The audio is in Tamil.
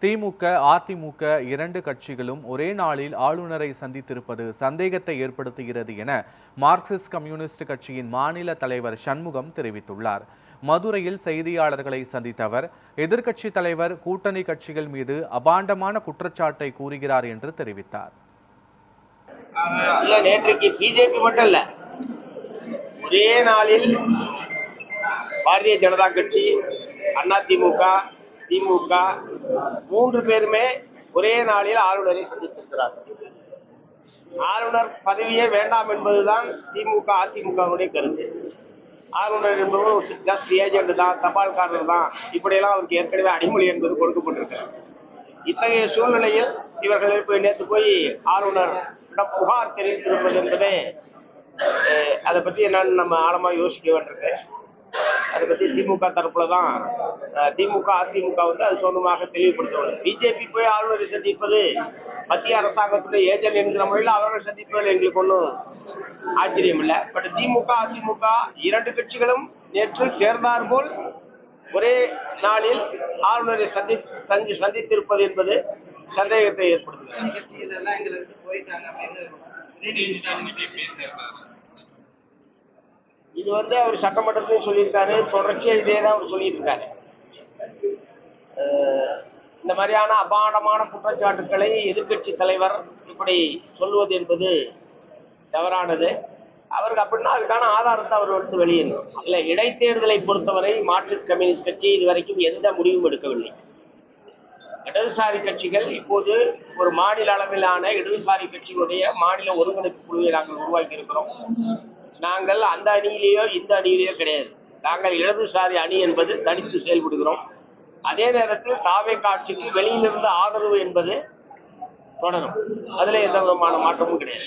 திமுக, அதிமுக இரண்டு கட்சிகளும் ஒரே நாளில் ஆளுநரை சந்தித்திருப்பது சந்தேகத்தை ஏற்படுத்துகிறது என மார்க்சிஸ்ட் கம்யூனிஸ்ட் கட்சியின் மாநில தலைவர் சண்முகம் தெரிவித்துள்ளார். மதுரையில் செய்தியாளர்களை சந்தித்த அவர், எதிர்க்கட்சி தலைவர் கூட்டணி கட்சிகள் மீது அபாண்டமான குற்றச்சாட்டை கூறுகிறார் என்று தெரிவித்தார். நேற்றைக்கு பிஜேபி மட்டும் இல்ல, ஒரே நாளில் பாரதிய ஜனதா கட்சி, அதிமுக, திமுக மூன்று பேருமே ஒரே நாளில் ஆளுநரை சந்தித்திருக்கிறார்கள். ஆளுநர் பதவியே வேண்டாம் என்பதுதான் திமுக, அதிமுகவுடைய கருத்து. ஆளுநர் என்பவர் ஜஸ்ட் ஏஜென்ட் தான், தபால்காரர் தான், இப்படியெல்லாம் அவருக்கு ஏற்கனவே அடிமொழி என்பது கொடுக்கப்பட்டிருக்கிறது. இத்தகைய சூழ்நிலையில் இவர்கள் நேற்று போய் ஆளுநர் புகார் தெரிவித்திருப்பது என்பதே அதை பற்றி என்னன்னு நம்ம ஆழமா யோசிக்க வேண்டியிருக்கு. அதை பத்தி திமுக தரப்புல தான் திமுக, அதிமுக அது சொந்தமாக தெளிவுபடுத்த வேண்டும். பிஜேபி போய் ஆளுநரை சந்திப்பது மத்திய அரசாங்கத்துடைய ஏஜென்ட் என்கிற முறையில் அவர்கள் சந்திப்பதில் எங்களுக்கு ஒன்றும் ஆச்சரியம் இல்லை. பட் திமுக, அதிமுக இரண்டு கட்சிகளும் நேற்று சேர்ந்தார் போல் ஒரே நாளில் ஆளுநரை சந்தித்திருப்பது என்பது சந்தேகத்தை ஏற்படுத்துகிறது. இது அவர் சட்டமன்றத்திலையும் சொல்லியிருக்காரு, தொடர்ச்சியா இதே தான் அவர் சொல்லிட்டு இருக்காரு. இந்த மாதிரியான அபாண்டமான குற்றச்சாட்டுக்களை எதிர்கட்சி தலைவர் இப்படி சொல்லுவது என்பது தவறானது. அவருக்கு அப்படின்னா அதுக்கான ஆதாரத்தை அவர் வெளியிடணும். இல்ல, இடைத்தேர்தலை பொறுத்தவரை மார்க்சிஸ்ட் கம்யூனிஸ்ட் கட்சி இதுவரைக்கும் எந்த முடிவும் எடுக்கவில்லை. இடதுசாரி கட்சிகள் இப்போது ஒரு மாநில அளவிலான இடதுசாரி கட்சிகளுடைய மாநில ஒருங்கிணைப்பு குழுவை நாங்கள் உருவாக்கி இருக்கிறோம். நாங்கள் அந்த அணியிலேயோ இந்த அணியிலேயோ கிடையாது. நாங்கள் இடதுசாரி அணி என்பது தனித்து செயல்படுகிறோம். அதே நேரத்தில் தாவே காட்சிக்கு வெளியிலிருந்து ஆதரவு என்பது தொடரும். அதுல எந்த விதமான மாற்றமும் கிடையாது.